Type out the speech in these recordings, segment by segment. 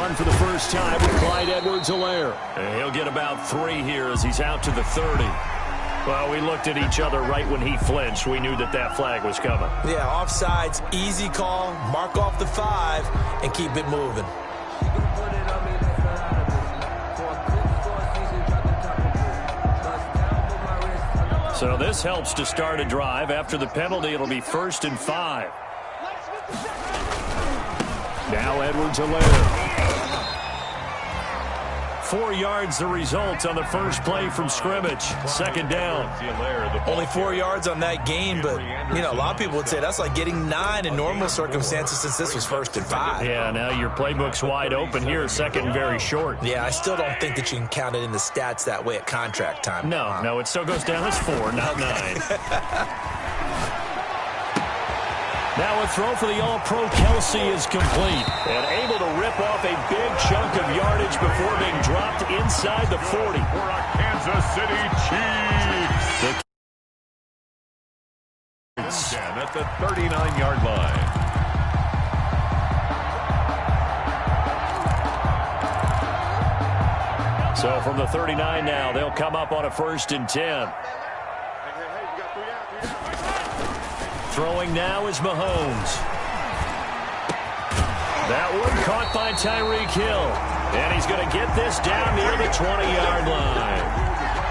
run for the first time with Clyde Edwards-Helaire. And he'll get about 3 here as he's out to the 30. Well, we looked at each other right when he flinched. We knew that that flag was coming. Yeah, offsides, easy call, mark off the 5, and keep it moving. So this helps to start a drive. After the penalty, it'll be 1st and 5. Now Edwards-Helaire. 4 yards the result on the first play from scrimmage. 2nd down. Only 4 yards on that gain, but, you know, a lot of people would say that's like getting 9 in normal circumstances since this was 1st and 5. Yeah, now your playbook's wide open here, 2nd and very short. Yeah, I still don't think that you can count it in the stats that way at contract time. No, it still goes down as 4, not 9. Now a throw for the All-Pro Kelsey is complete and able to rip off a big chunk of yardage before being dropped inside the 40. For our Kansas City Chiefs. At the 39-yard line. So from the 39 now, they'll come up on a 1st and 10. Throwing now is Mahomes. That one caught by Tyreek Hill. And he's going to get this down near the 20-yard line.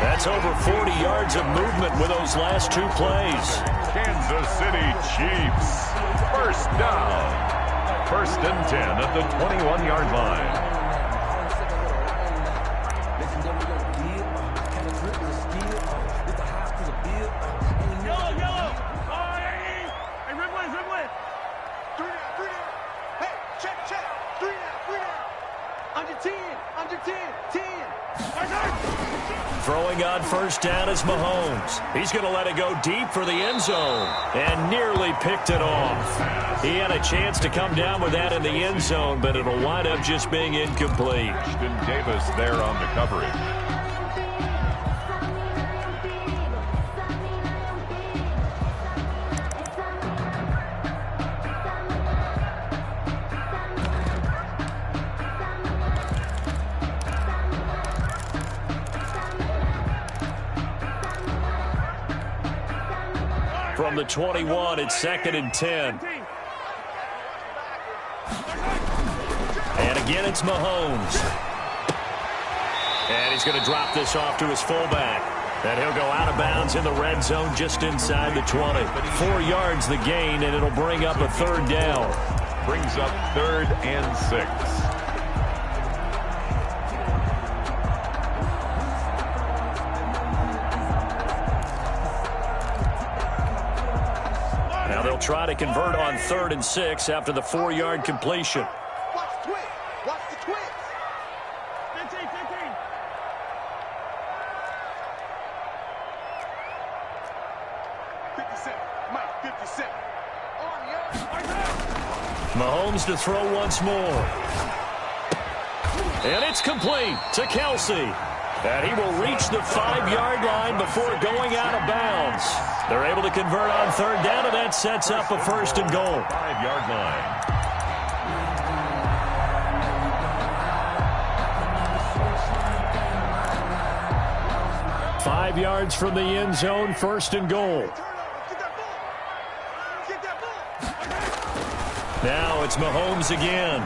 That's over 40 yards of movement with those last 2 plays. Kansas City Chiefs. 1st down. 1st and 10 at the 21-yard line. Throwing on 1st down is Mahomes. He's going to let it go deep for the end zone and nearly picked it off. He had a chance to come down with that in the end zone, but it'll wind up just being incomplete. Ashton Davis there on the coverage. From the 21, it's 2nd and 10. And again, it's Mahomes. And he's going to drop this off to his fullback. And he'll go out of bounds in the red zone just inside the 20. 4 yards the gain, and it'll bring up a 3rd down. Brings up 3rd and 6. Now they'll try to convert on 3rd and 6 after the 4-yard completion. Watch the twist. Watch the twist. 15. 57. Mike, 57. Mahomes to throw once more. And it's complete to Kelsey. And he will reach the 5-yard line before going out of bounds. They're able to convert on 3rd down, and that sets up a 1st and goal. 5-yard line. Five yards from the end zone, 1st and goal. Now it's Mahomes again.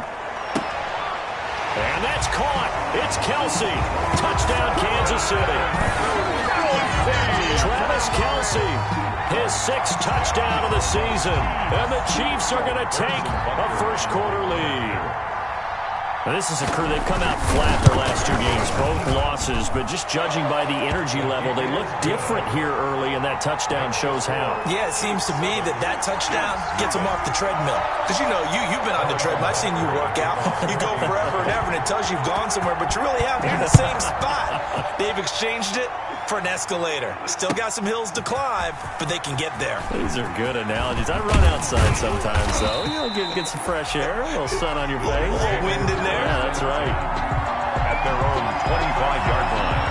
And that's caught. It's Kelsey. Touchdown, Kansas City. Travis Kelsey, his 6th touchdown of the season. And the Chiefs are going to take a 1st quarter lead. Now, this is a crew. They've come out flat their last 2 games, both losses, but just judging by the energy level, they look different here early, and that touchdown shows how. Yeah, it seems to me that touchdown gets them off the treadmill. Because, you know, you've been on the treadmill. I've seen you work out. You go forever and ever, and it tells you you've gone somewhere, but you really haven't. You're in the same spot. They've exchanged it for an escalator. Still got some hills to climb, but they can get there. These are good analogies. I run outside sometimes, though. You know, get some fresh air, a little sun on your face. A little wind in there. Yeah, that's right. At their own 25-yard line.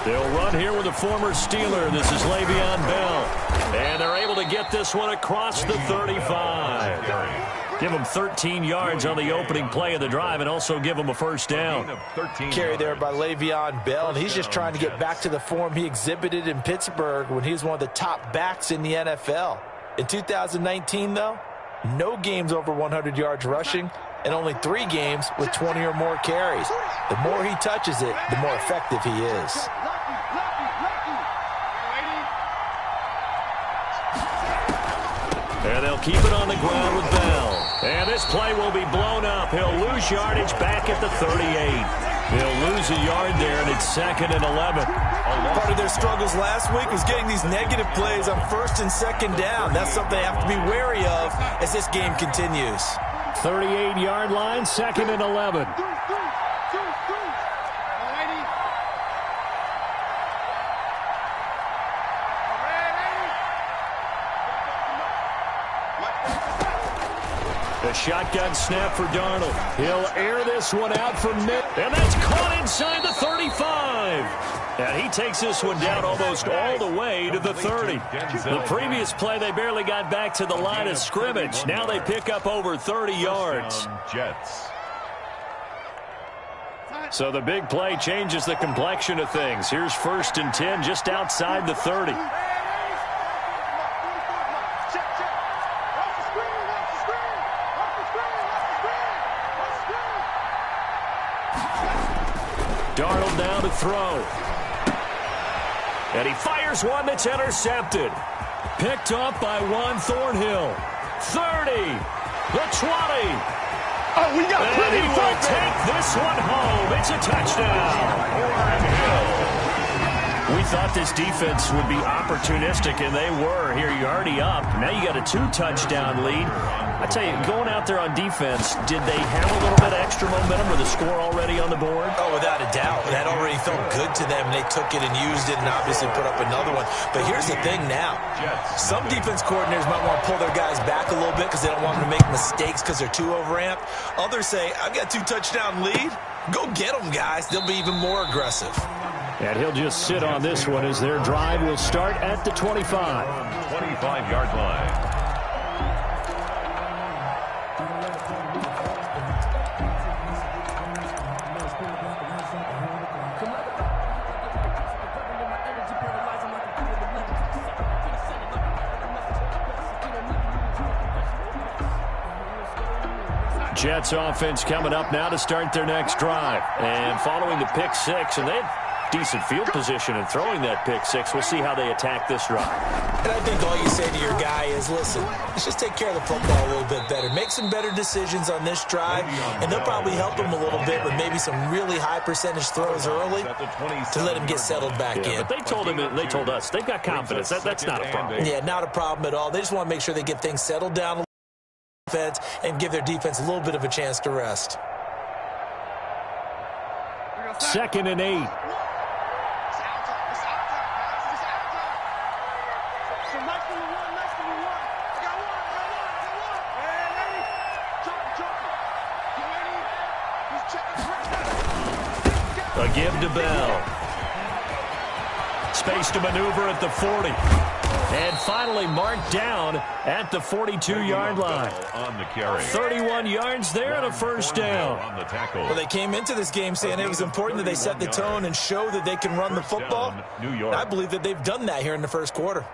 They'll run here with a former Steeler. This is Le'Veon Bell. And they're able to get this one across the 35. Give them 13 yards on the opening play of the drive and also give them a first down. Carry there by Le'Veon Bell, and he's just trying to get back to the form he exhibited in Pittsburgh when he was one of the top backs in the NFL. In 2019, though, no games over 100 yards rushing and only 3 games with 20 or more carries. The more he touches it, the more effective he is. And they'll keep it on the ground with Bell. And this play will be blown up. He'll lose yardage back at the 38. He'll lose a yard there, and it's 2nd and 11. Part of their struggles last week was getting these negative plays on 1st and 2nd down. That's something they have to be wary of as this game continues. 38-yard line, 2nd and 11. A shotgun snap for Darnold. He'll air this one out for mid. And that's caught inside the 35. And he takes this one down almost all the way to the 30. The previous play, they barely got back to the line of scrimmage. Now they pick up over 30 yards. So the big play changes the complexion of things. Here's 1st and 10 just outside the 30. Darnold now to throw. And he fires one that's intercepted. Picked up by Juan Thornhill. 30. The 20. Oh, we got and he will take this one home. It's a touchdown. Warren Hill. We thought this defense would be opportunistic, and they were. Here you're already up. Now you got a 2-touchdown lead. I tell you, going out there on defense, did they have a little bit of extra momentum with the score already on the board? Oh, without a doubt. That already felt good to them. They took it and used it and obviously put up another one. But here's the thing now. Some defense coordinators might want to pull their guys back a little bit because they don't want them to make mistakes because they're too overamped. Others say, I've got 2-touchdown lead. Go get them, guys. They'll be even more aggressive. And he'll just sit on this one as their drive will start at the 25. 25-yard line. Jets offense coming up now to start their next drive. And following the pick 6, and they had decent field position in throwing that pick 6. We'll see how they attack this drive. And I think all you say to your guy is, listen, let's just take care of the football a little bit better. Make some better decisions on this drive, and they'll probably help him a little bit with maybe some really high percentage throws early to let him get settled back in. But they told us, they've got confidence. That's not a problem. Yeah, not a problem at all. They just want to make sure they get things settled down a little bit and give their defense a little bit of a chance to rest. 2nd and 8. A give to Bell. Space to maneuver at the 40. And finally marked down at the 42-yard line. 31 yards there and a first down. Well, they came into this game saying it was important that they set the tone and show that they can run the football. And I believe that they've done that here in the first quarter.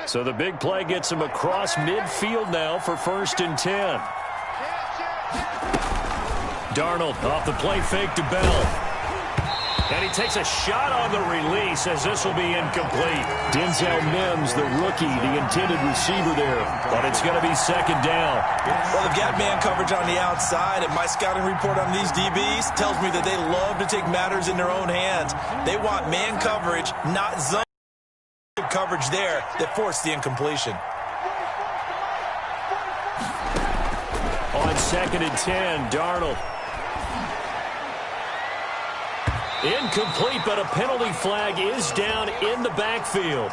So the big play gets him across midfield now for 1st and 10. Darnold off the play fake to Bell. And he takes a shot on the release as this will be incomplete. Denzel Mims, the rookie, the intended receiver there. But it's going to be 2nd down. Well, they've got man coverage on the outside, and my scouting report on these DBs tells me that they love to take matters in their own hands. They want man coverage, not zone coverage there that forced the incompletion. On 2nd and 10, Darnold. Incomplete, but a penalty flag is down in the backfield.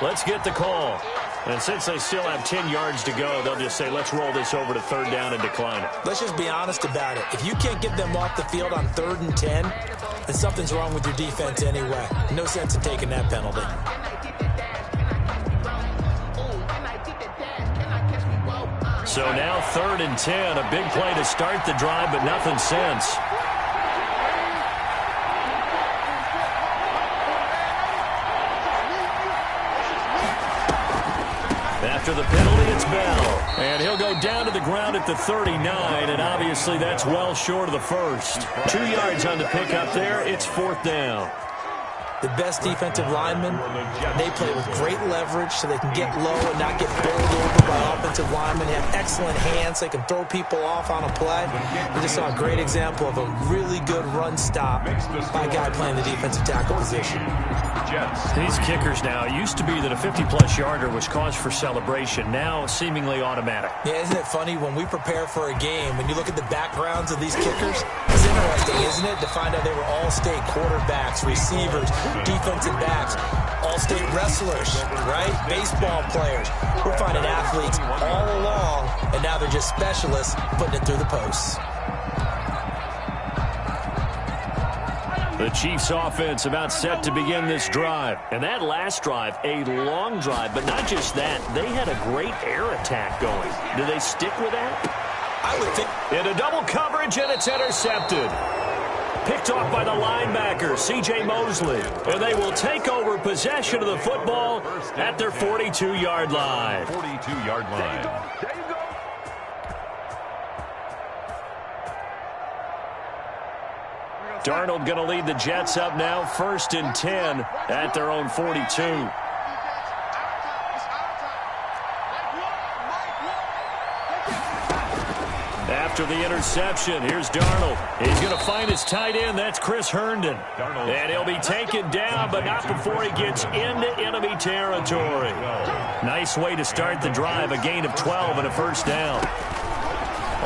Let's get the call. And since they still have 10 yards to go, they'll just say, let's roll this over to third down and decline it. Let's just be honest about it. If you can't get them off the field on 3rd and 10, then something's wrong with your defense anyway. No sense in taking that penalty. So now 3rd and 10, a big play to start the drive, but nothing since. After the penalty, it's Bell. And he'll go down to the ground at the 39, and obviously that's well short of the first. 2 yards on the pickup there. It's 4th down. The best defensive linemen, they play with great leverage so they can get low and not get bowled over by offensive linemen. They have excellent hands. They can throw people off on a play. We just saw a great example of a really good run stop by a guy playing the defensive tackle position. These kickers now, it used to be that a 50-plus yarder was cause for celebration. Now seemingly automatic. Yeah, isn't it funny when we prepare for a game, when you look at the backgrounds of these kickers, it's interesting, isn't it, to find out they were all-state quarterbacks, receivers, defensive backs, all-state wrestlers, right? Baseball players. We're finding athletes all along, and now they're just specialists putting it through the posts. The Chiefs offense about set to begin this drive. And that last drive, a long drive, but not just that. They had a great air attack going. Do they stick with that? I would think. Into double coverage, and it's intercepted. Picked off by the linebacker, C.J. Mosley. And they will take over possession of the football at their 42-yard line. 42-yard line. Darnold going to lead the Jets up now, 1st and 10 at their own 42. After the interception, here's Darnold. He's going to find his tight end. That's Chris Herndon. And he'll be taken down, but not before he gets into enemy territory. Nice way to start the drive, a gain of 12 and a first down.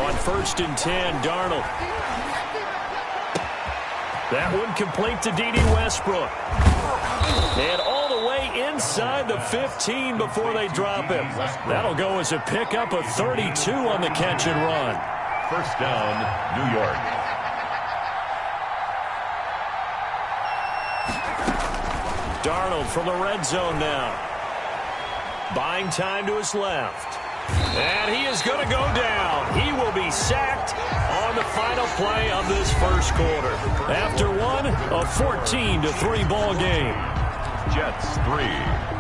On 1st and 10, Darnold. That one complete to D.D. Westbrook. And all the way inside the 15 before they drop him. That'll go as a pickup of 32 on the catch and run. First down, New York. Darnold from the red zone now. Buying time to his left. And he is going to go down. He will be sacked on the final play of this first quarter. After one, a 14-3 ball game. Jets 3.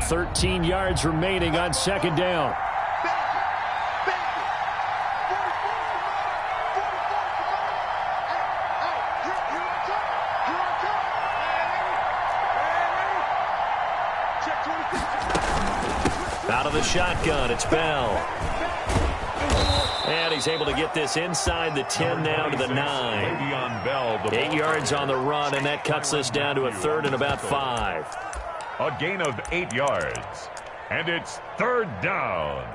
Thirteen yards remaining on second down. Out of the shotgun, it's Bell. And he's able to get this inside the 10 now to the 9. 8 yards on the run, and that cuts this down to a 3rd and about 5. A gain of 8 yards. And it's 3rd down.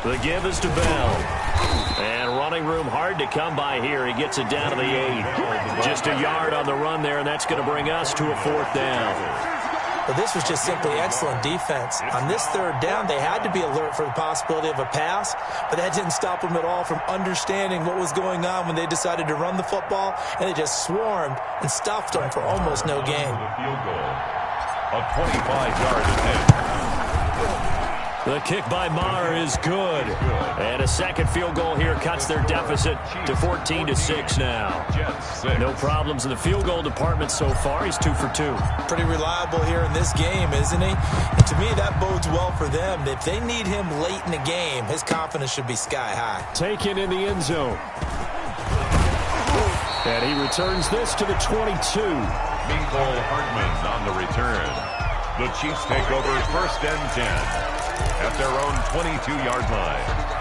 The give is to Bell. And running room hard to come by here. He gets it down to the 8. Just a yard on the run there, and that's going to bring us to a 4th down. But this was just simply excellent defense. On this 3rd down, they had to be alert for the possibility of a pass, but that didn't stop them at all from understanding what was going on when they decided to run the football, and they just swarmed and stuffed them for almost no gain. A 25-yard attempt. The kick by Maher is good. And a second field goal here cuts their deficit to 14-6 now. No problems in the field goal department so far. He's 2 for 2. Pretty reliable here in this game, isn't he? And to me, that bodes well for them. If they need him late in the game, his confidence should be sky high. Taken in the end zone. And he returns this to the 22. Mecole Hardman on the return. The Chiefs take over 1st and 10 at their own 22-yard line.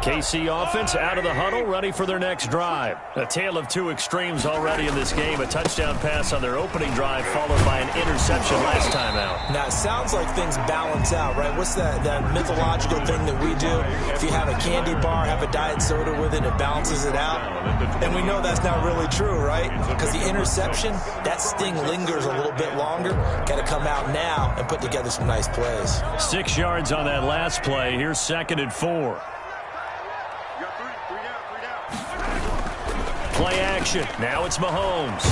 KC offense out of the huddle, ready for their next drive. A tale of two extremes already in this game. A touchdown pass on their opening drive, followed by an interception last time out. Now, it sounds like things balance out, right? What's that mythological thing that we do? If you have a candy bar, have a diet soda with it, it balances it out. And we know that's not really true, right? Because the interception, that sting lingers a little bit longer. Got to come out now and put together some nice plays. 6 yards on that last play. Here's 2nd and 4. Play action. Now it's Mahomes.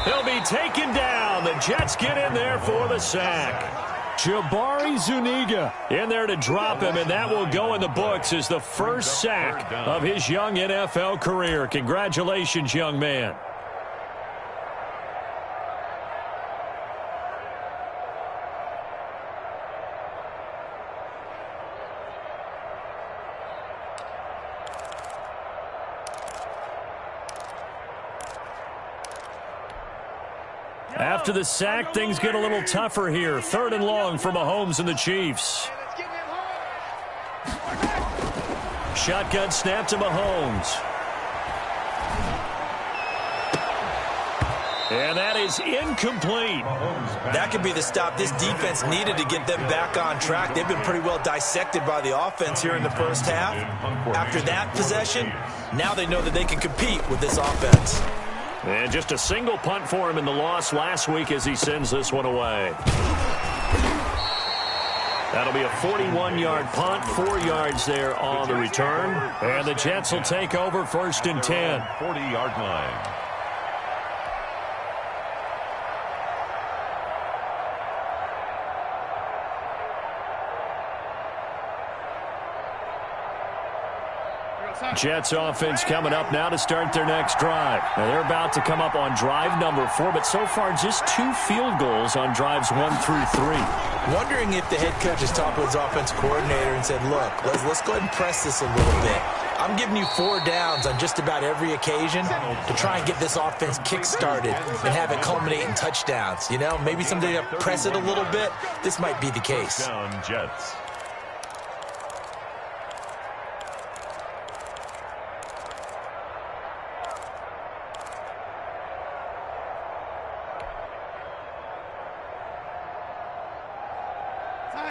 He'll be taken down. The Jets get in there for the sack. Jabari Zuniga in there to drop him, and that will go in the books as the first sack of his young NFL career. Congratulations, young man. After the sack, things get a little tougher here. 3rd and long for Mahomes and the Chiefs. Shotgun snap to Mahomes. And that is incomplete. That could be the stop this defense needed to get them back on track. They've been pretty well dissected by the offense here in the first half. After that possession, now they know that they can compete with this offense. And just a single punt for him in the loss last week as he sends this one away. That'll be a 41-yard punt, 4 yards there on the return. And the Jets will take over 1st and 10. 40-yard line. Jets offense coming up now to start their next drive. Now they're about to come up on drive number 4, but so far just 2 field goals on drives 1 through 3. Wondering if the head coach has talked with his offense coordinator and said, look, let's go ahead and press this a little bit. I'm giving you 4 downs on just about every occasion to try and get this offense kick-started and have it culminate in touchdowns. You know, maybe someday you press it a little bit. This might be the case. Down Jets.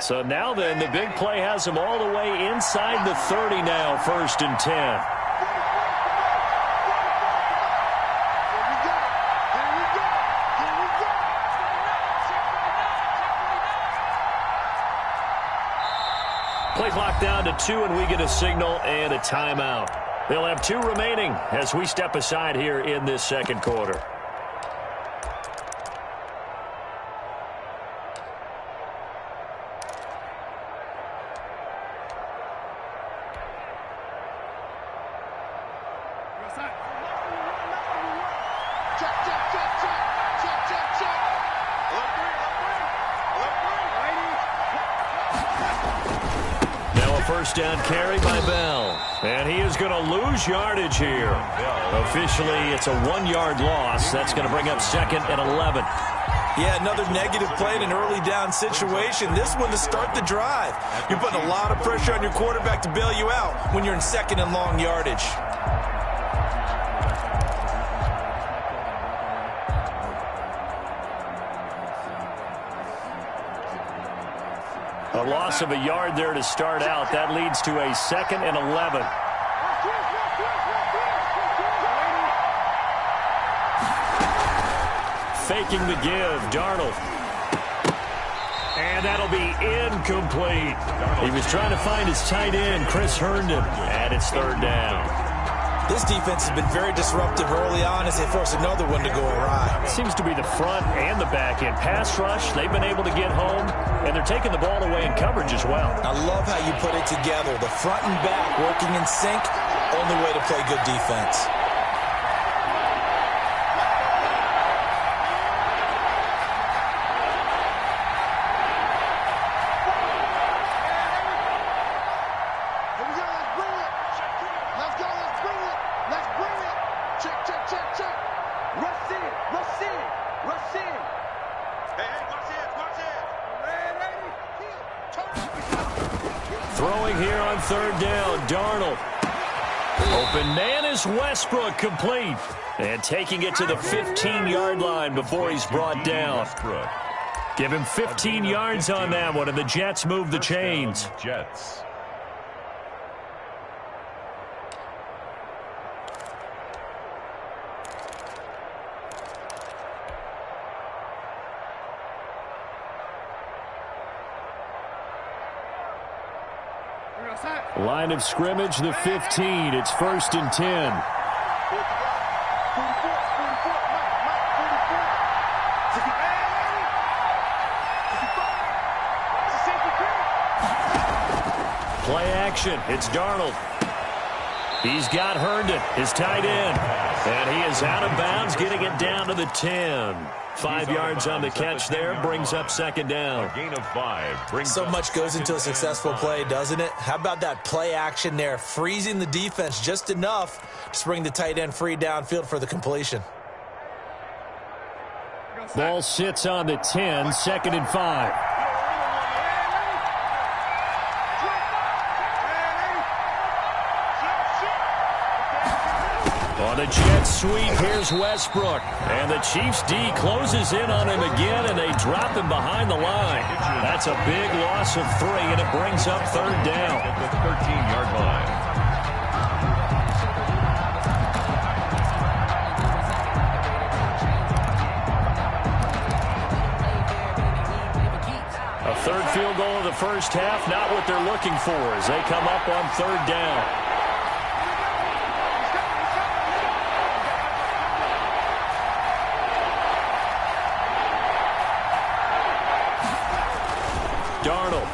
So now then, the big play has him all the way inside the 30 now, 1st and 10. Play clock down to 2, and we get a signal and a timeout. They'll have 2 remaining as we step aside here in this 2nd quarter. First down carry by Bell. And he is going to lose yardage here. Officially, it's a 1-yard loss. That's going to bring up 2nd and 11. Yeah, another negative play in an early down situation. This one to start the drive. You're putting a lot of pressure on your quarterback to bail you out when you're in 2nd and long yardage. A loss of a yard there to start out. That leads to a 2nd and 11. Faking the give, Darnold. And And that'll be incomplete. He was trying to find his tight end, Chris Herndon, and it's third down. This defense has been very disruptive early on as they force another one to go awry. Seems to be the front and the back end. Pass rush, they've been able to get home, and they're taking the ball away in coverage as well. I love how you put it together. The front and back working in sync, only way to play good defense. Throwing here on third down, Darnold. Open man is Westbrook, complete. And taking it to the 15-yard line before he's brought down. Give him 15 yards on that one, and the Jets move the chains. Jets. Line of scrimmage, the 15. It's 1st and 10. Play action. It's Darnold. He's got Herndon, his tight end. And he is out of bounds, getting it down to the 10. 5 yards on the catch there, brings up second down. A gain of 5. So much goes into a successful play, doesn't it? How about that play action there, freezing the defense just enough to bring the tight end free downfield for the completion. Ball sits on the 10, 2nd and 5. On the Jets sweep, here's Westbrook. And the Chiefs D closes in on him again, and they drop him behind the line. That's a big loss of 3, and it brings up third down. At the 13-yard line. A third field goal of the first half, not what they're looking for as they come up on third down. Darnold.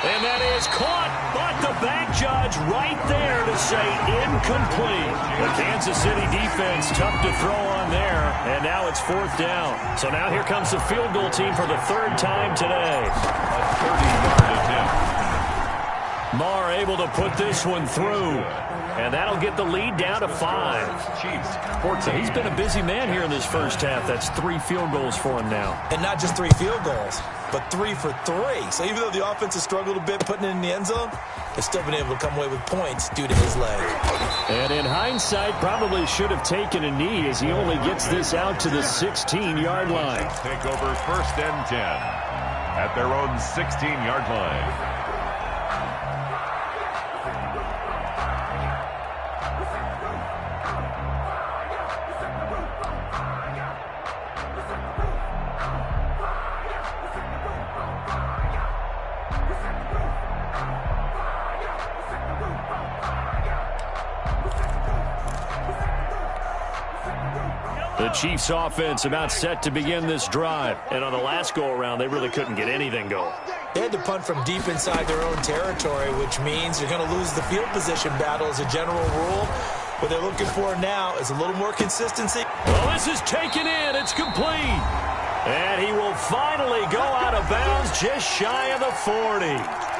And that is caught, but the back judge right there to say incomplete. The Kansas City defense tough to throw on there, and now it's 4th down. So now here comes the field goal team for the 3rd time today. A 30-yard attempt. Marr able to put this one through. And that'll get the lead down to 5. Chiefs. So he's been a busy man here in this first half. That's 3 field goals for him now. And not just 3 field goals, but 3 for 3. So even though the offense has struggled a bit putting it in the end zone, they've still been able to come away with points due to his leg. And in hindsight, probably should have taken a knee as he only gets this out to the 16-yard line. Take over 1st and 10 at their own 16-yard line. The Chiefs offense about set to begin this drive. And on the last go-around, they really couldn't get anything going. They had to punt from deep inside their own territory, which means you're going to lose the field position battle as a general rule. What they're looking for now is a little more consistency. Well, this is taken in. It's complete. And he will finally go out of bounds just shy of the 40.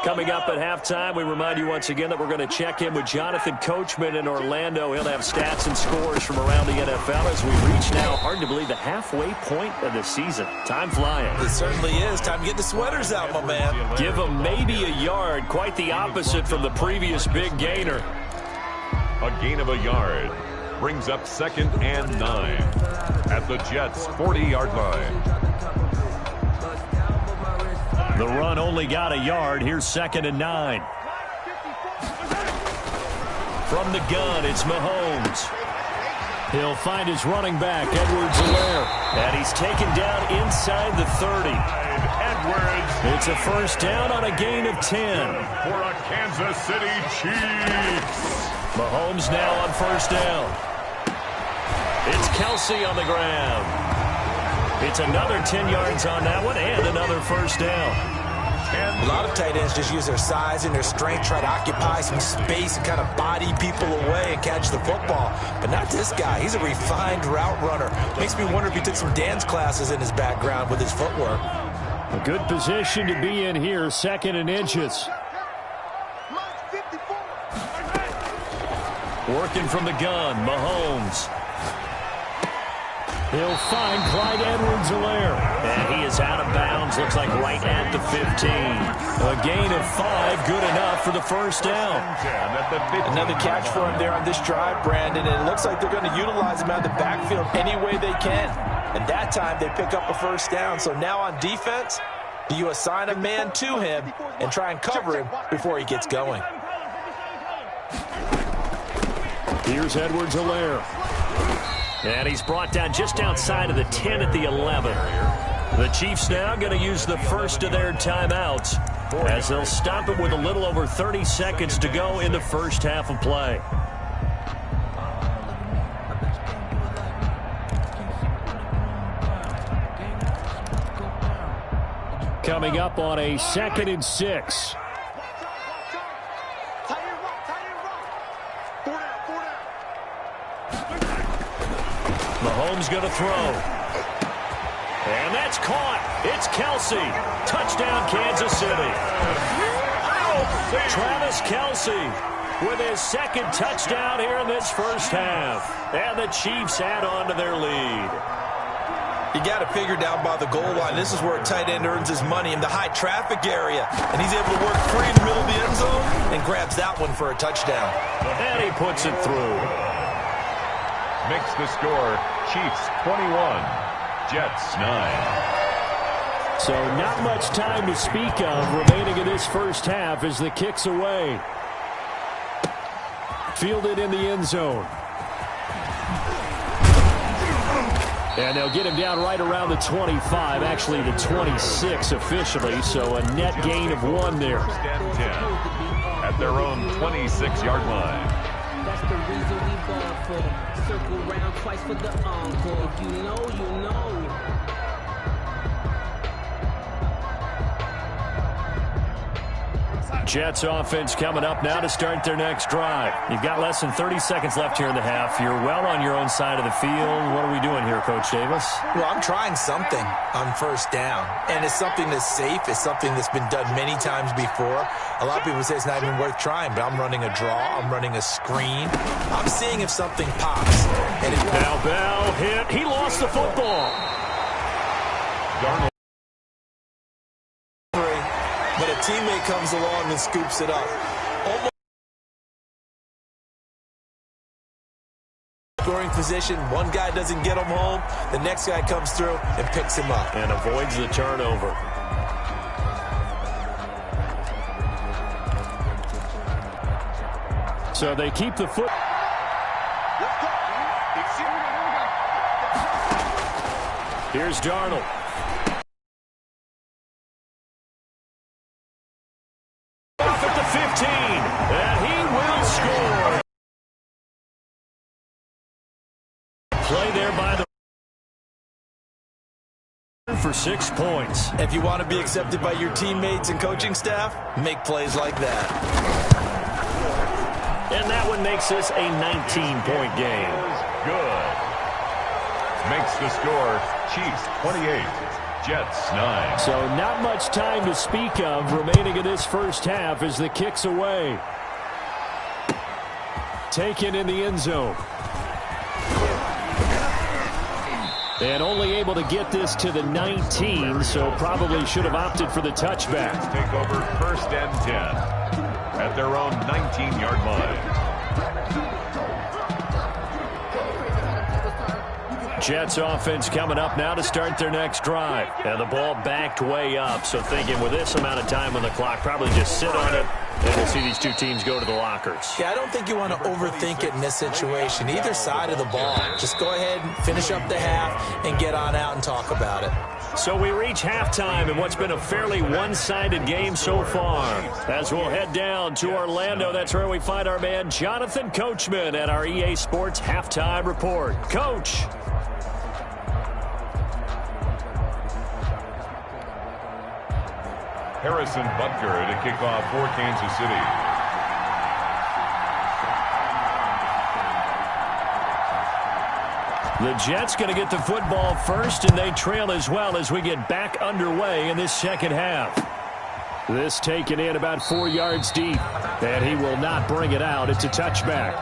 Coming up at halftime, we remind you once again that we're going to check in with Jonathan Coachman in Orlando. He'll have stats and scores from around the NFL as we reach now, hard to believe, the halfway point of the season. Time flying. It certainly is. Time to get the sweaters out, my man. Give him maybe a yard. Quite the opposite from the previous big gainer. A gain of a yard. Brings up 2nd and 9 at the Jets' 40-yard line. The run only got a yard. Here's 2nd and 9. From the gun, it's Mahomes. He'll find his running back, Edwards-Helaire. And he's taken down inside the 30. Edwards. It's a first down on a gain of 10. For a Kansas City Chiefs. Mahomes now on first down. It's Kelsey on the ground. It's another 10 yards on that one and another first down. A lot of tight ends just use their size and their strength, try to occupy some space and kind of body people away and catch the football. But not this guy. He's a refined route runner. Makes me wonder if he took some dance classes in his background with his footwork. A good position to be in here, 2nd and inches. Working from the gun, Mahomes. He'll find Clyde Edwards-Helaire. And he is out of bounds, looks like right at the 15. A gain of 5, good enough for the first down. Another catch for him there on this drive, Brandon, and it looks like they're going to utilize him out of the backfield any way they can. And that time they pick up a first down. So now on defense, do you assign a man to him and try and cover him before he gets going? Here's Edwards-Helaire. And he's brought down just outside of the 10 at the 11. The Chiefs now going to use the first of their timeouts as they'll stop it with a little over 30 seconds to go in the first half of play. Coming up on a 2nd and 6. Mahomes going to throw. And that's caught. It's Kelsey. Touchdown, Kansas City. Travis Kelsey with his 2nd touchdown here in this first half. And the Chiefs add on to their lead. You got to figure down by the goal line. This is where a tight end earns his money in the high traffic area. And he's able to work free in the middle of the end zone and grabs that one for a touchdown. And he puts it through. Makes the score Chiefs 21, Jets 9. So not much time to speak of remaining in this first half as the kick's away. Fielded in the end zone. And they'll get him down right around the 25, actually the 26 officially, so a net gain of 1 there. First and 10 at their own 26-yard line. That's the reason we ball for. Circle round twice for the encore. You know. Jets offense coming up now to start their next drive. You've got less than 30 seconds left here in the half. You're well on your own side of the field. What are we doing here, Coach Davis? Well, I'm trying something on first down, and it's something that's safe. It's something that's been done many times before. A lot of people say it's not even worth trying, but I'm running a draw. I'm running a screen. I'm seeing if something pops. And Now Bell hit. He lost the football. Darnold. But a teammate comes along and scoops it up. Almost scoring position. One guy doesn't get him home. The next guy comes through and picks him up. And avoids the turnover. So they keep the foot. Here's Darnold. Off at the 15. And he will score. Play there by the for 6 points. If you want to be accepted by your teammates and coaching staff, make plays like that. And that one makes this a 19-point game. Good. Makes the score Chiefs 28, Jets 9. So not much time to speak of remaining in this first half as the kick's away. Taken in the end zone. And only able to get this to the 19, so probably should have opted for the touchback. Take over first and 10 at their own 19-yard line. Jets offense coming up now to start their next drive. And the ball backed way up, so thinking with this amount of time on the clock, probably just sit on it, and we'll see these two teams go to the lockers. Yeah, I don't think you want to overthink it in this situation. Either side of the ball. Just go ahead and finish up the half and get on out and talk about it. So we reach halftime in what's been a fairly one-sided game so far. As we'll head down to Orlando, that's where we find our man Jonathan Coachman at our EA Sports Halftime Report. Coach. Harrison Butker to kick off for Kansas City. The Jets going to get the football first, and they trail as well as we get back underway in this second half. This taken in about 4 yards deep, and he will not bring it out. It's a touchback.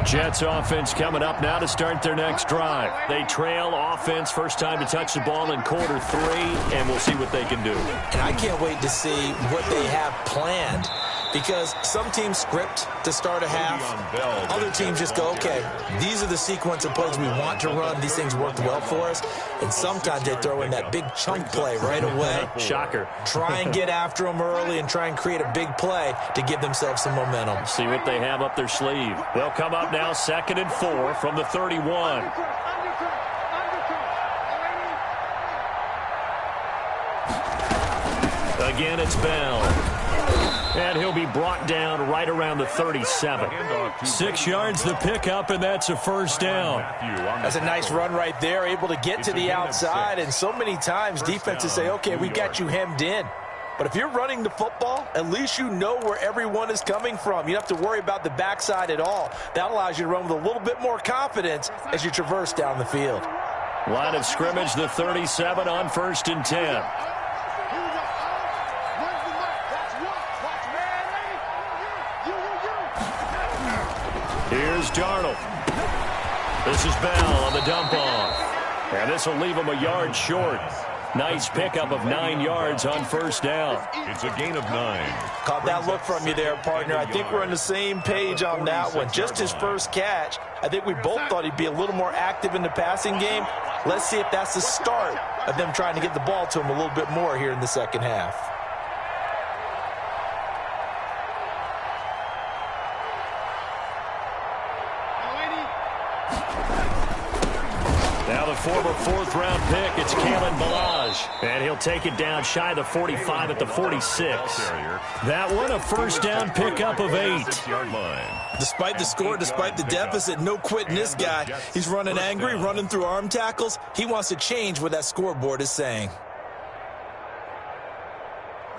Jets offense coming up now to start their next drive. They trail offense, first time to touch the ball in quarter 3, and we'll see what they can do. And I can't wait to see what they have planned, because some teams script to start a half. Other teams just go, okay, these are the sequence of plays we want to run. These things worked well for us. And sometimes they throw in that big chunk play right away. Shocker. Try and get after them early and try and create a big play to give themselves some momentum. See what they have up their sleeve. They'll come up now 2nd and 4 from the 31. Again, it's Bell. And he'll be brought down right around the 37. 6 yards the pickup, and that's a first down. That's a nice run right there, able to get to the outside. And so many times defenses say, okay, we got you hemmed in. But if you're running the football, at least you know where everyone is coming from. You don't have to worry about the backside at all. That allows you to run with a little bit more confidence as you traverse down the field. Line of scrimmage, the 37 on 1st and 10. Here's Darnold. This is Bell on the dump off. And this will leave him a yard short. Nice pickup of 9 yards on first down. It's a gain of 9. Caught that look from you there, partner. I think we're on the same page on that one. Just his first catch. I think we both thought he'd be a little more active in the passing game. Let's see if that's the start of them trying to get the ball to him a little bit more here in the second half. Now the former 4th-round pick, it's Kalen Ballage. And he'll take it down shy of the 45 at the 46. That one, a first down pickup of 8. Despite the score, despite the deficit, no quitting this guy. He's running angry, running through arm tackles. He wants to change what that scoreboard is saying.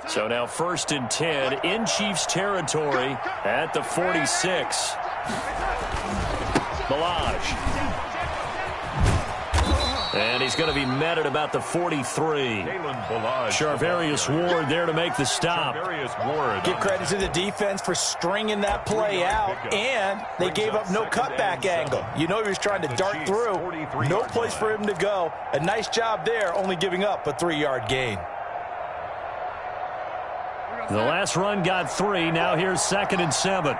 So now 1st and 10 in Chiefs territory at the 46. Ballage. And he's going to be met at about the 43. Charvarius Ward there to make the stop. Give credit to the defense for stringing that play out, and they gave up no cutback angle. You know he was trying to dart through. No place for him to go. A nice job there, only giving up a 3-yard gain. The last run got 3. Now here's 2nd and 7.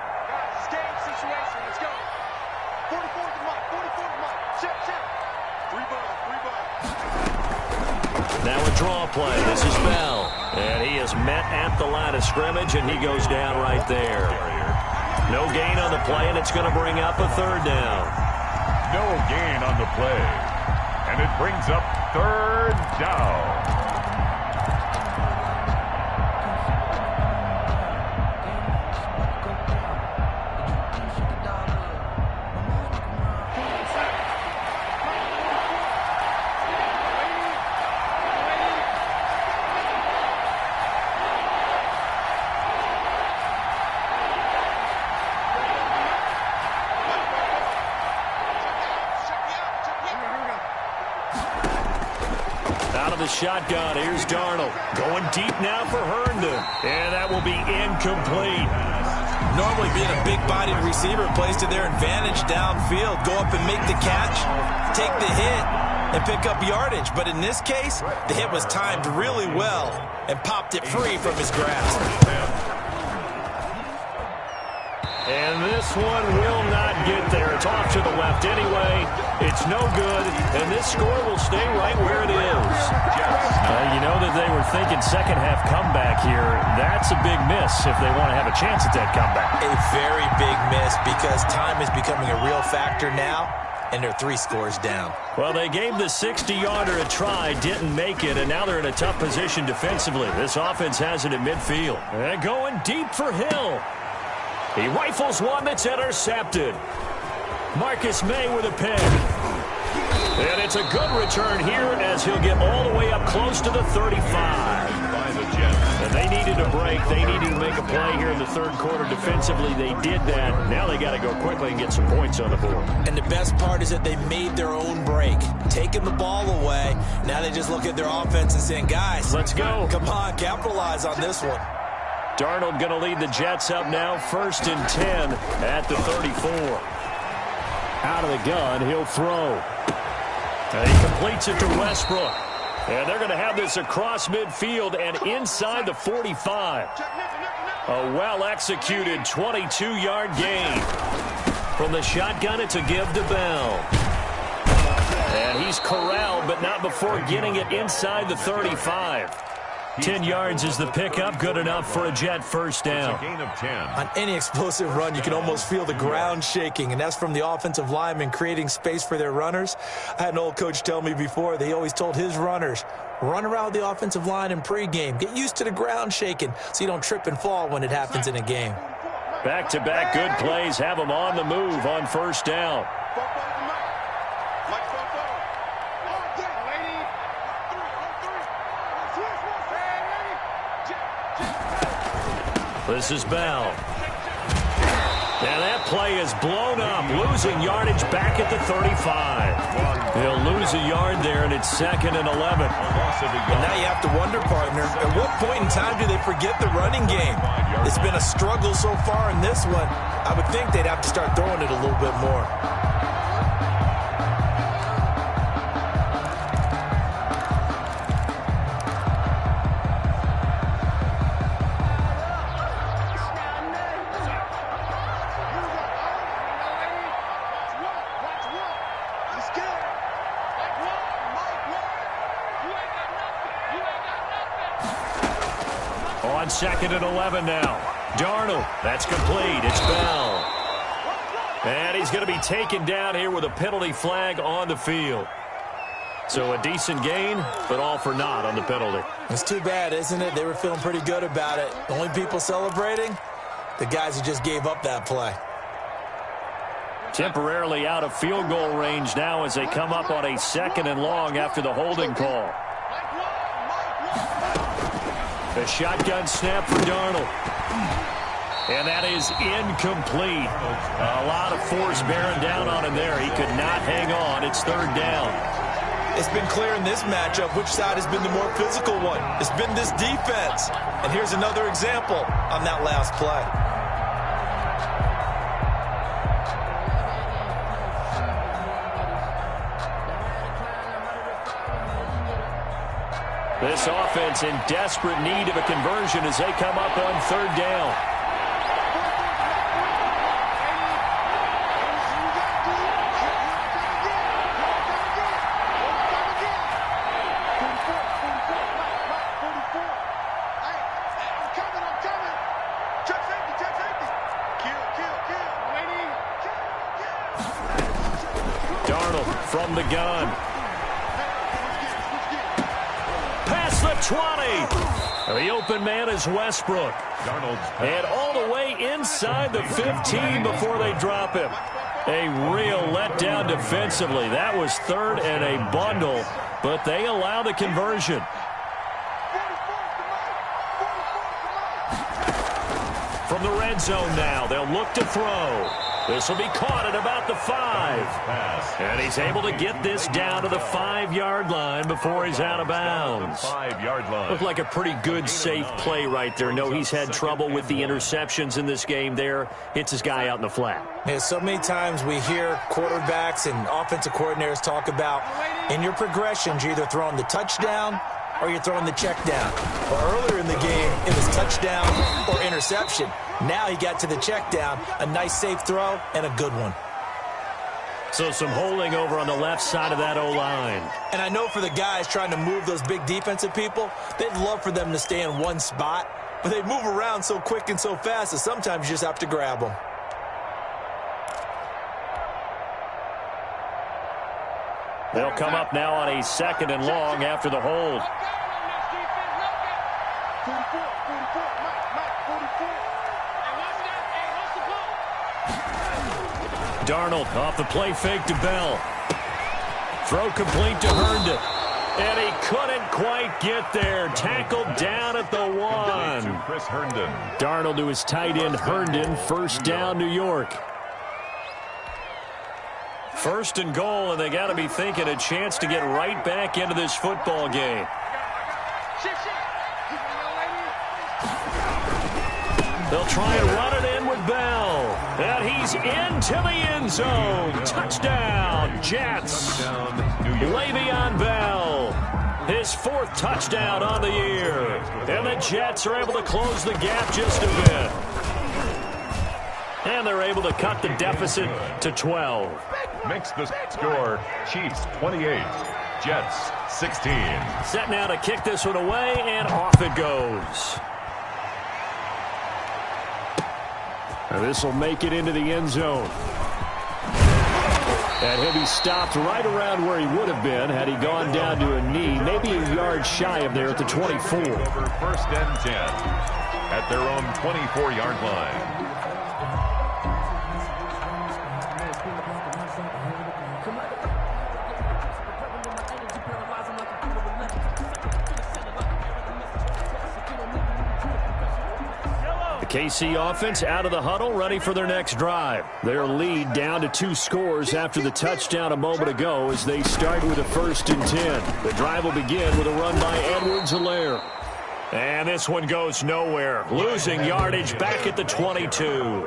Now a draw play. This is Bell. And he is met at the line of scrimmage, and he goes down right there. No gain on the play, and it's going to bring up a 3rd down. No gain on the play. And it brings up 3rd down. Shotgun. Here's Darnold. Going deep now for Herndon. And that will be incomplete. Normally being a big-bodied receiver plays to their advantage downfield. Go up and make the catch, take the hit, and pick up yardage. But in this case, the hit was timed really well and popped it free from his grasp. And this one will not get there. It's off to the left anyway. It's no good, and this score will stay right where it is. You know that they were thinking second-half comeback here. That's a big miss if they want to have a chance at that comeback. A very big miss because time is becoming a real factor now, and they're 3 scores down. Well, they gave the 60-yarder a try, didn't make it, and now they're in a tough position defensively. This offense has it at midfield. And going deep for Hill. He rifles one that's intercepted. Marcus May with a pick. And it's a good return here as he'll get all the way up close to the 35. And they needed a break. They needed to make a play here in the third quarter defensively. They did that. Now they got to go quickly and get some points on the board. And the best part is that they made their own break, taking the ball away. Now they just look at their offense and saying, guys, let's go. Come on, capitalize on this one. Darnold going to lead the Jets up now, 1st and 10 at the 34. Out of the gun, he'll throw. And he completes it to Westbrook. And they're going to have this across midfield and inside the 45. A well-executed 22-yard gain. From the shotgun, it's a give to Bell. And he's corralled, but not before getting it inside the 35. 10 yards is the pickup, good enough for a Jet first down. It's a gain of 10. On any explosive run, you can almost feel the ground shaking, and that's from the offensive linemen creating space for their runners. I had an old coach tell me before, they always told his runners, run around the offensive line in pregame. Get used to the ground shaking so you don't trip and fall when it happens in a game. Back-to-back good plays have them on the move on first down. This is Bell. And that play is blown up, losing yardage back at the 35. He'll lose a yard there, and it's 2nd and 11. And now you have to wonder, partner, at what point in time do they forget the running game? It's been a struggle so far in this one. I would think they'd have to start throwing it a little bit more. On 2nd and 11 now. Darnold, that's complete. It's Bell. And he's going to be taken down here with a penalty flag on the field. So a decent gain, but all for naught on the penalty. It's too bad, isn't it? They were feeling pretty good about it. The only people celebrating, the guys who just gave up that play. Temporarily out of field goal range now as they come up on a 2nd and long after the holding call. The shotgun snap for Darnold. And that is incomplete. A lot of force bearing down on him there. He could not hang on. It's 3rd down. It's been clear in this matchup which side has been the more physical one. It's been this defense. And here's another example on that last play. This offense in desperate need of a conversion as they come up on 3rd down. Darnold from the gun. Past the 20. The open man is Westbrook. And all the way inside the 15 before they drop him. A real letdown defensively. That was 3rd and a bundle, but they allow the conversion. From the red zone now, they'll look to throw. This will be caught at about the 5. And he's able to get this down to the 5-yard line before he's out of bounds. 5-yard line. Looked like a pretty good, safe play right there. No, he's had trouble with the interceptions in this game there. Hits his guy out in the flat. Yeah, so many times we hear quarterbacks and offensive coordinators talk about in your progressions, you're either throwing the touchdown or you're throwing the check down. Well, earlier in the game, it was touchdown or interception. Now he got to the check down, a nice safe throw, and a good one. So some holding over on the left side of that O-line. And I know for the guys trying to move those big defensive people, they'd love for them to stay in one spot, but they move around so quick and so fast that sometimes you just have to grab them. They'll come up now on a 2nd and long after the hold. 44, Mike, 44. Darnold off the play fake to Bell. Throw complete to Herndon. And he couldn't quite get there. Tackled down at the 1. Chris Herndon. Darnold to his tight end Herndon. First down, New York. 1st and goal, and they got to be thinking a chance to get right back into this football game. They'll try and run it in with Bell. And he's into the end zone. Touchdown, Jets. Le'Veon Bell. His 4th touchdown on the year. And the Jets are able to close the gap just a bit. And they're able to cut the deficit to 12. Makes the score Chiefs 28, Jets 16. Set now to kick this one away, and off it goes. And this will make it into the end zone. And he'll be stopped right around where he would have been had he gone down to a knee, maybe a yard shy of there at the 24. Over 1st and 10 at their own 24-yard line. KC offense out of the huddle, ready for their next drive. Their lead down to 2 scores after the touchdown a moment ago as they start with a 1st and 10. The drive will begin with a run by Edwards-Helaire. And this one goes nowhere. Losing yardage back at the 22.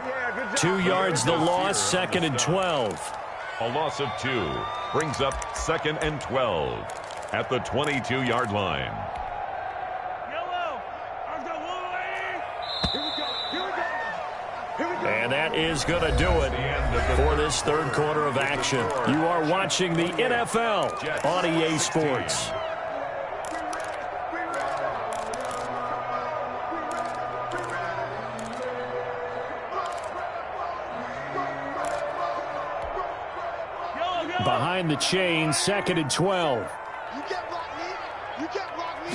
2 yards the loss, 2nd and 12. A loss of 2 brings up 2nd and 12 at the 22-yard line. And that is going to do it for this 3rd quarter of action. You are watching the NFL on EA Sports. Behind the chain, 2nd and 12. You can't block me. You can't block me.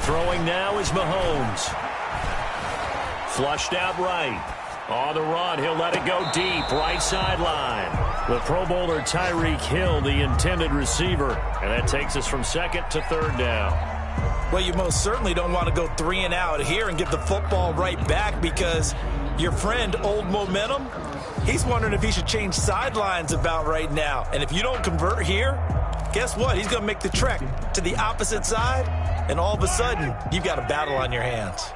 Throwing now is Mahomes. Flushed out right. On the run, he'll let it go deep, right sideline. The Pro Bowler Tyreek Hill, the intended receiver. And that takes us from 2nd to 3rd down. Well, you most certainly don't want to go 3 and out here and give the football right back because your friend, Old Momentum, he's wondering if he should change sidelines about right now. And if you don't convert here, guess what? He's going to make the trek to the opposite side, and all of a sudden, you've got a battle on your hands.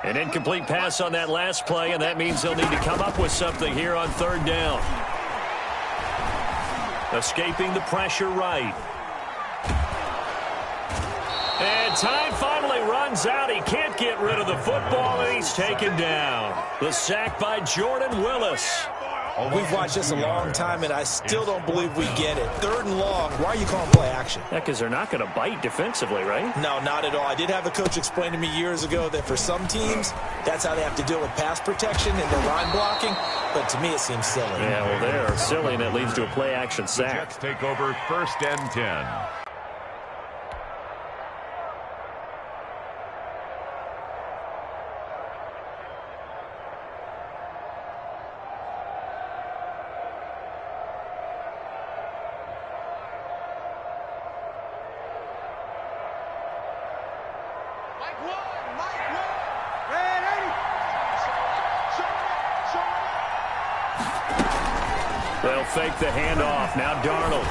An incomplete pass on that last play, and that means they'll need to come up with something here on 3rd down. Escaping the pressure right. And time finally runs out. He can't get rid of the football, and he's taken down. The sack by Jordan Willis. We've watched this a long time, and I still don't believe we get it. 3rd and long, why are you calling play action? Yeah, because they're not going to bite defensively, right? No, not at all. I did have a coach explain to me years ago that for some teams, that's how they have to deal with pass protection and their line blocking. But to me, it seems silly. Yeah, well, they're silly, and it leads to a play action sack. Jets take over 1st and 10. They'll fake the handoff. Now Darnold.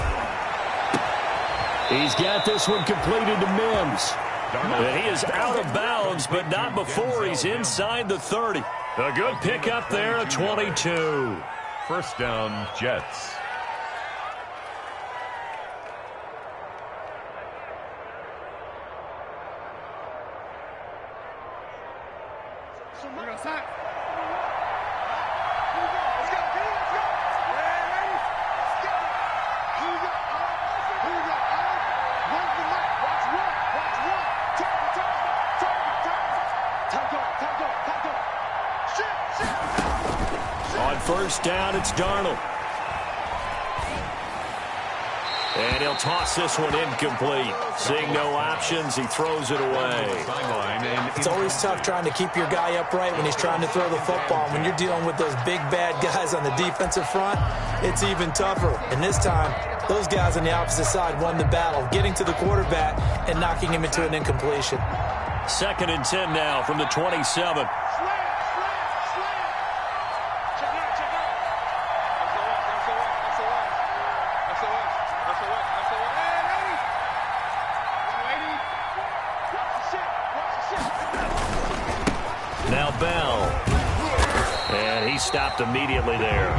He's got this one completed to Mims. And he is out of bounds, but not before he's inside the 30. A good pickup there, a 22. First down, Jets. On first down, it's Darnold. And he'll toss this one incomplete. Seeing no options, he throws it away. It's always tough trying to keep your guy upright when he's trying to throw the football. When you're dealing with those big, bad guys on the defensive front, it's even tougher. And this time, those guys on the opposite side won the battle, getting to the quarterback and knocking him into an incompletion. 2nd and 10 now from the 27. Now Bell. And he stopped immediately there.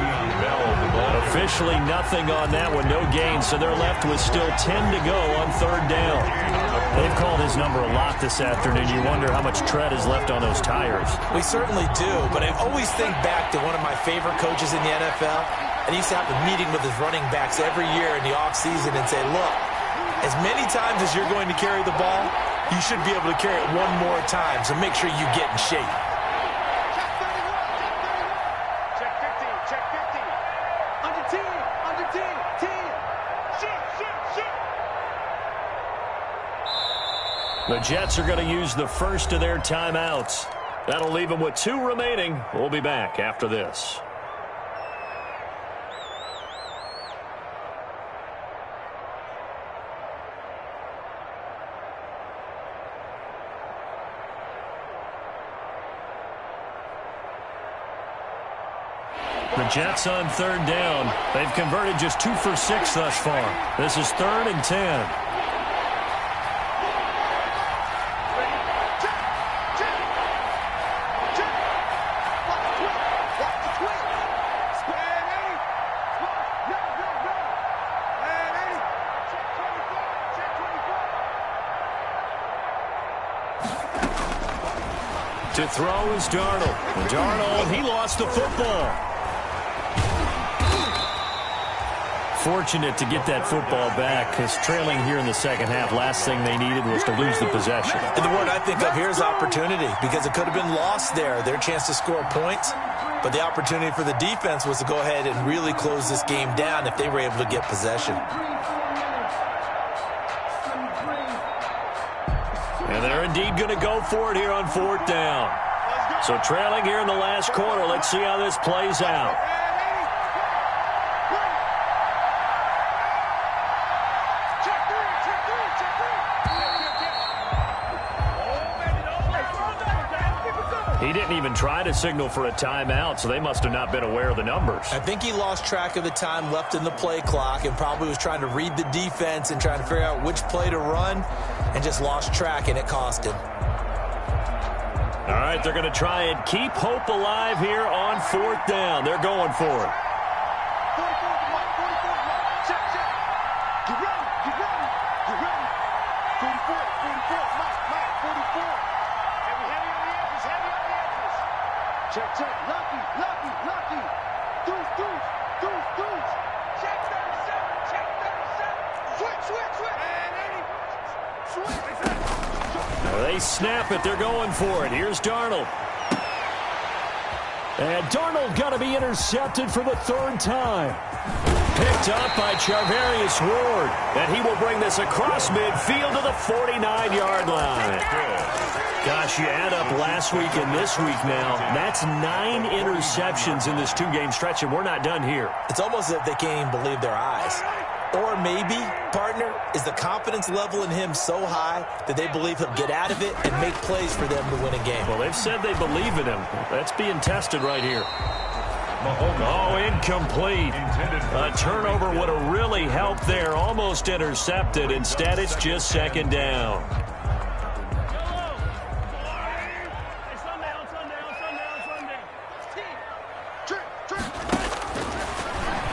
Officially nothing on that one, no gain, so they're left with still 10 to go on 3rd down. They've called his number a lot this afternoon. You wonder how much tread is left on those tires. We certainly do, but I always think back to one of my favorite coaches in the NFL, and he used to have a meeting with his running backs every year in the offseason and say, look, as many times as you're going to carry the ball, you should be able to carry it one more time, so make sure you get in shape. The Jets are going to use the first of their timeouts. That'll leave them with 2 remaining. We'll be back after this. The Jets on 3rd down. They've converted just 2 for 6 thus far. This is 3rd and 10. To throw is Darnold. Darnold, he lost the football. Fortunate to get that football back, because trailing here in the second half, last thing they needed was to lose the possession. And the word I think of here is opportunity, because it could have been lost there, their chance to score points. But the opportunity for the defense was to go ahead and really close this game down if they were able to get possession. And they're indeed going to go for it here on 4th down. So trailing here in the last quarter, let's see how this plays out. He didn't even try to signal for a timeout, so they must have not been aware of the numbers. I think he lost track of the time left in the play clock and probably was trying to read the defense and trying to figure out which play to run and just lost track, and it cost him. All right, they're going to try and keep hope alive here on 4th down. They're going for it. Check, lucky. Deuce. Check 37. Switch. They snap it. They're going for it. Here's Darnold. And Darnold got to be intercepted for the 3rd time. Picked up by Charvarius Ward. And he will bring this across midfield to the 49-yard line. Gosh, you add up last week and this week now. That's 9 interceptions in this 2-game stretch, and we're not done here. It's almost as if they can't even believe their eyes. Or maybe, partner, is the confidence level in him so high that they believe he'll get out of it and make plays for them to win a game. Well, they've said they believe in him. That's being tested right here. Oh, incomplete. A turnover would have really helped there. Almost intercepted. Instead, it's just second down.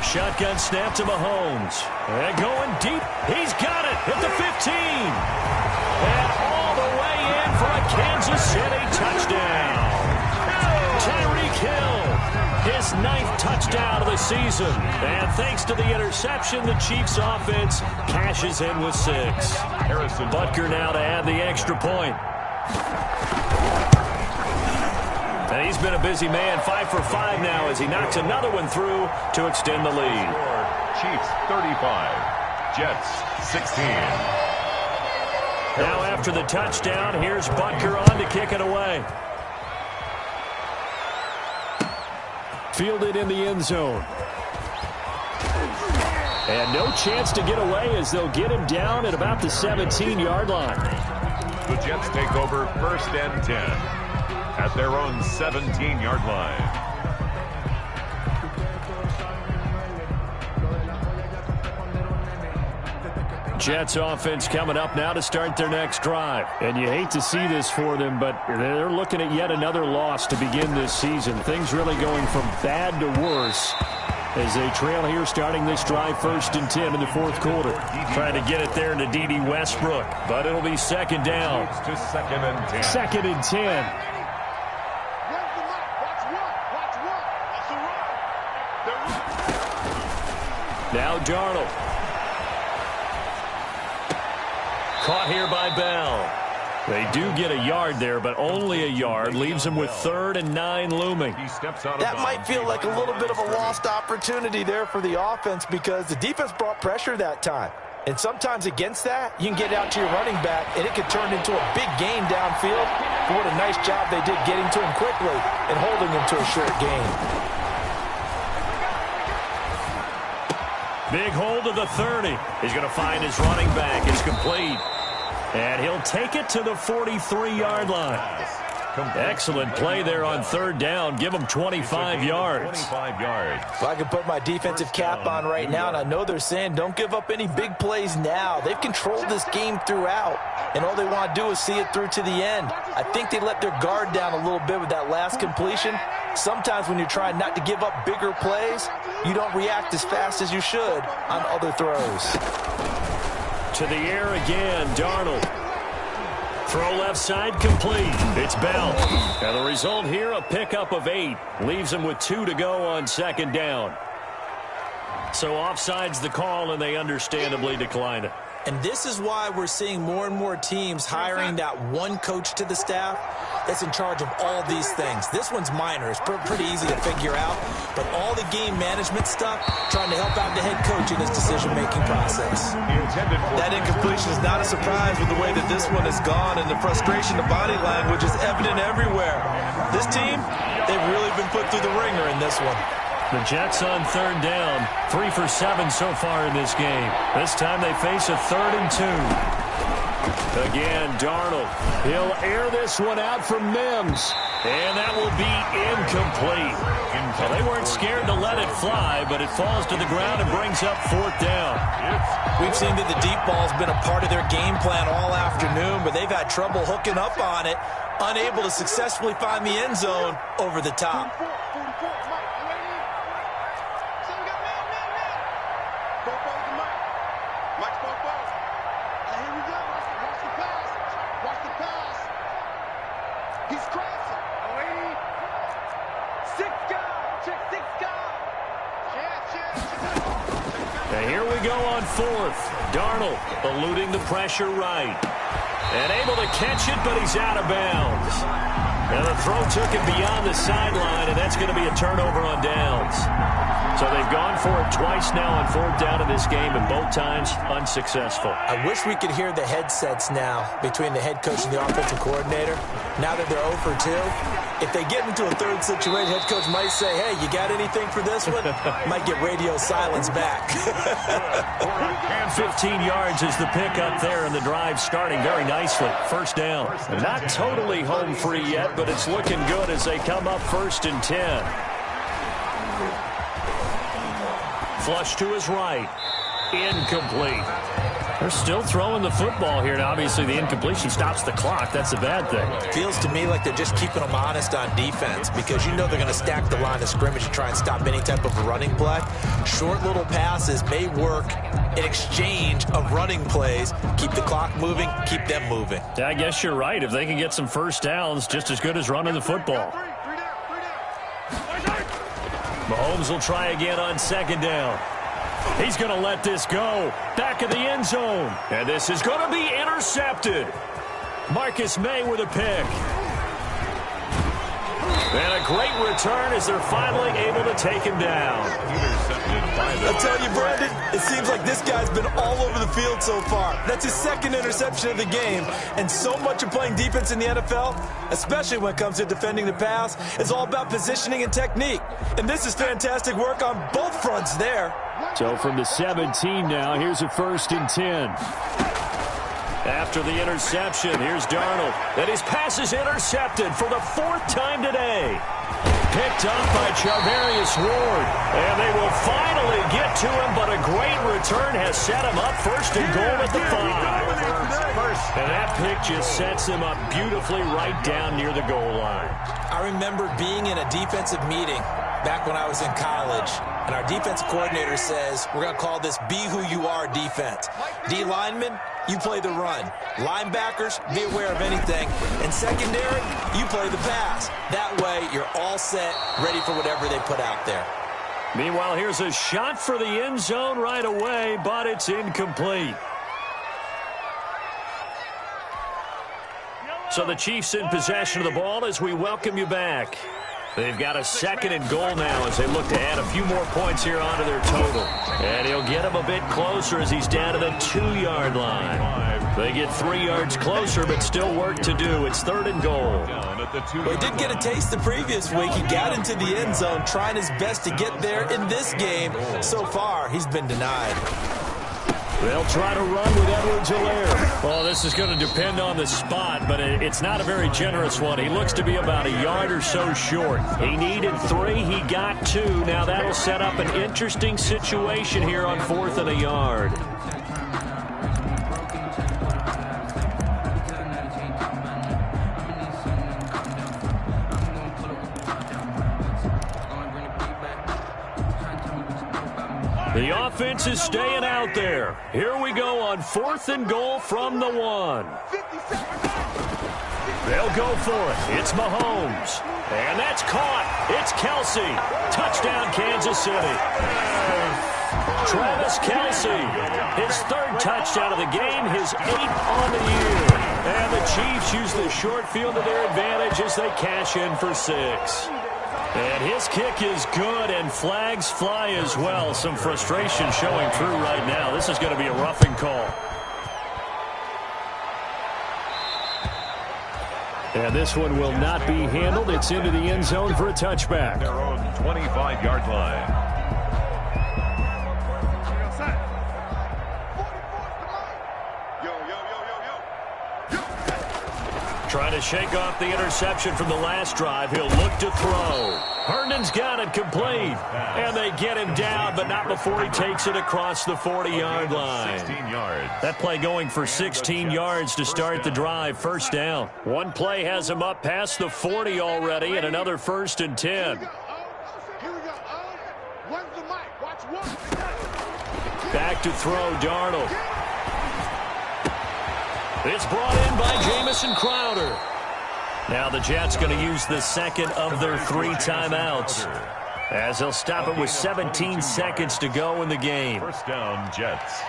Shotgun snap to Mahomes. And going deep. He's got it at the 15. And all the way in for a Kansas City touchdown. Tyreek Hill, his 9th touchdown of the season. And thanks to the interception, the Chiefs offense cashes in with 6. Butker now to add the extra point. And he's been a busy man, 5 for 5 now as he knocks another one through to extend the lead. Chiefs 35, Jets 16. Now after the touchdown, here's Butker on to kick it away. Fielded in the end zone. And no chance to get away as they'll get him down at about the 17-yard line. The Jets take over 1st and 10 at their own 17-yard line. Jets offense coming up now to start their next drive. And you hate to see this for them, but they're looking at yet another loss to begin this season. Things really going from bad to worse as they trail here starting this drive 1st and 10 in the 4th quarter. Trying to get it there to D.D. Westbrook, but it'll be second down. It's to 2nd and 10. 2nd and 10. Now Darnold. Caught here by Bell. They do get a yard there, but only a yard. Leaves them with 3rd and 9 looming. He steps out of That might feel like a little bit of a lost opportunity there for the offense because the defense brought pressure that time. And sometimes against that, you can get out to your running back, and it could turn into a big gain downfield. But what a nice job they did getting to him quickly and holding him to a short gain. Big hold of the 30. He's going to find his running back. It's complete. And he'll take it to the 43-yard line. Excellent play there on 3rd down. Give him 25 yards. 25 yards. Well, I can put my defensive cap on right now, and I know they're saying don't give up any big plays now. They've controlled this game throughout, and all they want to do is see it through to the end. I think they let their guard down a little bit with that last completion. Sometimes when you're trying not to give up bigger plays, you don't react as fast as you should on other throws. To the air again, Darnold. Throw left side complete. It's Bell. And the result here, a pickup of 8. Leaves him with 2 to go on 2nd down. So offside's the call, and they understandably decline it. And this is why we're seeing more and more teams hiring that one coach to the staff that's in charge of all these things. This one's minor. It's pretty easy to figure out. But all the game management stuff, trying to help out the head coach in his decision-making process. That incompletion is not a surprise with the way that this one has gone, and the frustration, the body language is evident everywhere. This team, they've really been put through the ringer in this one. The Jets on 3rd down, 3 for 7 so far in this game. This time they face a 3rd and 2. Again, Darnold. He'll air this one out for Mims. And that will be incomplete. Well, they weren't scared to let it fly, but it falls to the ground and brings up 4th down. We've seen that the deep ball's been a part of their game plan all afternoon, but they've had trouble hooking up on it, unable to successfully find the end zone over the top. And here we go on 4th. Darnold eluding the pressure right. And able to catch it, but he's out of bounds. And the throw took him beyond the sideline, and that's going to be a turnover on downs. So they've gone for it twice now on 4th down in this game, and both times unsuccessful. I wish we could hear the headsets now between the head coach and the offensive coordinator. Now that they're 0 for 2, if they get into a 3rd situation, head coach might say, hey, you got anything for this one? Might get radio silence back. 15 yards is the pickup there, and the drive starting very nicely. 1st down. Not totally home free yet, but it's looking good as they come up 1st and 10. Flush to his right. Incomplete. They're still throwing the football here, and obviously the incompletion stops the clock. That's a bad thing. Feels to me like they're just keeping them honest on defense because you know they're going to stack the line of scrimmage to try and stop any type of a running play. Short little passes may work in exchange of running plays. Keep the clock moving, keep them moving. Yeah, I guess you're right. If they can get some first downs, just as good as running the football. Mahomes will try again on second down. He's going to let this go. Back of the end zone. And this is going to be intercepted. Marcus May with a pick. And a great return as they're finally able to take him down. I'll tell you, Brandon, it seems like this guy's been all over the field so far. That's his second interception of the game. And so much of playing defense in the NFL, especially when it comes to defending the pass, is all about positioning and technique. And this is fantastic work on both fronts there. So from the 17 now, here's a 1st and 10. After the interception, here's Darnold. And his pass is intercepted for the 4th time today. Picked up by Charvarius Ward. And they will finally get to him, but a great return has set him up 1st and goal at the 5. And that pick just sets him up beautifully right down near the goal line. I remember being in a defensive meeting back when I was in college, and our defensive coordinator says, we're going to call this Be Who You Are defense. D linemen, you play the run. Linebackers, be aware of anything. And secondary, you play the pass. That way, you're all set, ready for whatever they put out there. Meanwhile, here's a shot for the end zone right away, but it's incomplete. So the Chiefs in possession of the ball as we welcome you back. They've got a 2nd and goal now as they look to add a few more points here onto their total. And he'll get him a bit closer as he's down to the 2-yard line. They get 3 yards closer, but still work to do. It's 3rd and goal. Well, he did get a taste the previous week. He got into the end zone trying his best to get there in this game. So far, he's been denied. They'll try to run with Edwards-Helaire. Well, this is going to depend on the spot, but it's not a very generous one. He looks to be about a yard or so short. He needed 3. He got 2. Now that'll set up an interesting situation here on 4th and a yard. The offense is staying out there. Here we go on 4th and goal from the 1. They'll go for it. It's Mahomes. And that's caught. It's Kelsey. Touchdown, Kansas City. Travis Kelsey. His 3rd touchdown of the game. His 8th on the year. And the Chiefs use the short field to their advantage as they cash in for 6. And his kick is good, and flags fly as well. Some frustration showing through right now. This is going to be a roughing call. And this one will not be handled. It's into the end zone for a touchback. Their own 25-yard line. Trying to shake off the interception from the last drive. He'll look to throw. Herndon's got it complete. And they get him down, but not before he takes it across the 40-yard line. 16 yards. That play going for 16 yards to start the drive. 1st down. One play has him up past the 40 already, and another 1st and 10. Back to throw, Darnold. It's brought in by Jamison Crowder. Now the Jets going to use the 2nd of their 3 timeouts, as they'll stop it with 17 seconds to go in the game. 1st down, Jets.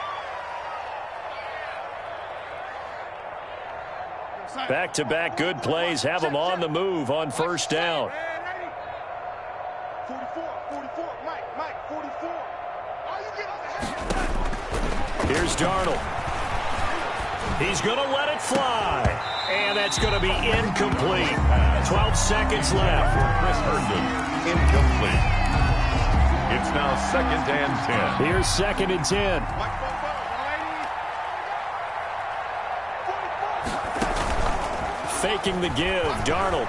Back-to-back good plays have them on the move on 1st down. 44, Mike, 44. Here's Darnold. He's going to let it fly. And that's going to be incomplete. 12 seconds left. Chris Herndon, incomplete. It's now 2nd and 10. Here's 2nd and 10. Faking the give, Darnold.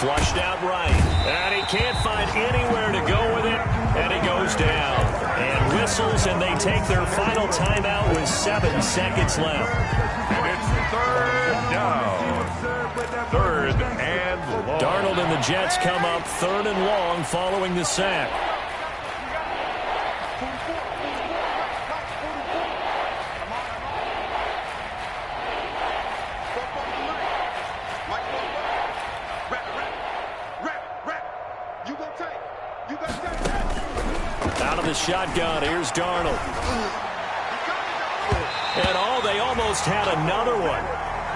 Flushed out right. And he can't find anywhere to go with it. And he goes down. and they take their final timeout with 7 seconds left. And it's third down. Third and long. Darnold and the Jets come up 3rd and long following the sack. Out of the shotgun, here's Darnold. And they almost had another one.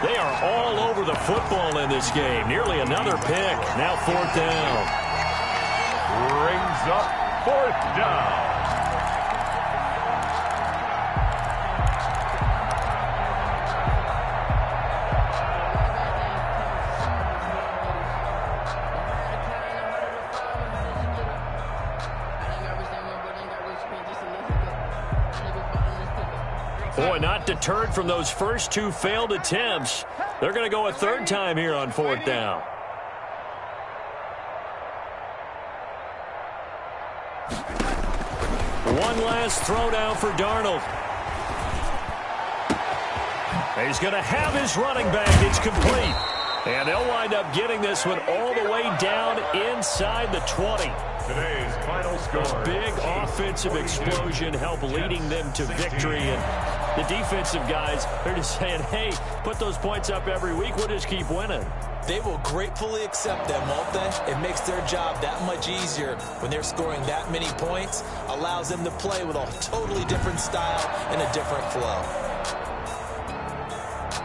They are all over the football in this game. Nearly another pick. Now 4th down. Brings up 4th down. Boy, not deterred from those first 2 failed attempts. They're going to go a 3rd time here on 4th down. One last throw down for Darnold. He's going to have his running back. It's complete. And they'll wind up getting this one all the way down inside the 20. Today's final score. Big offensive explosion help leading them to victory. And the defensive guys, they're just saying, hey, put those points up every week. We'll just keep winning. They will gratefully accept them, won't they? It makes their job that much easier when they're scoring that many points. Allows them to play with a totally different style and a different flow.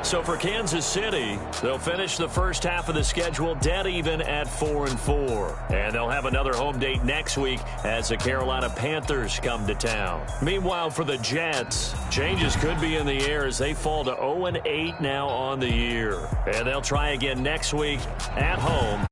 So for Kansas City, they'll finish the first half of the schedule dead even at 4-4. And they'll have another home date next week as the Carolina Panthers come to town. Meanwhile, for the Jets, changes could be in the air as they fall to 0-8 now on the year. And they'll try again next week at home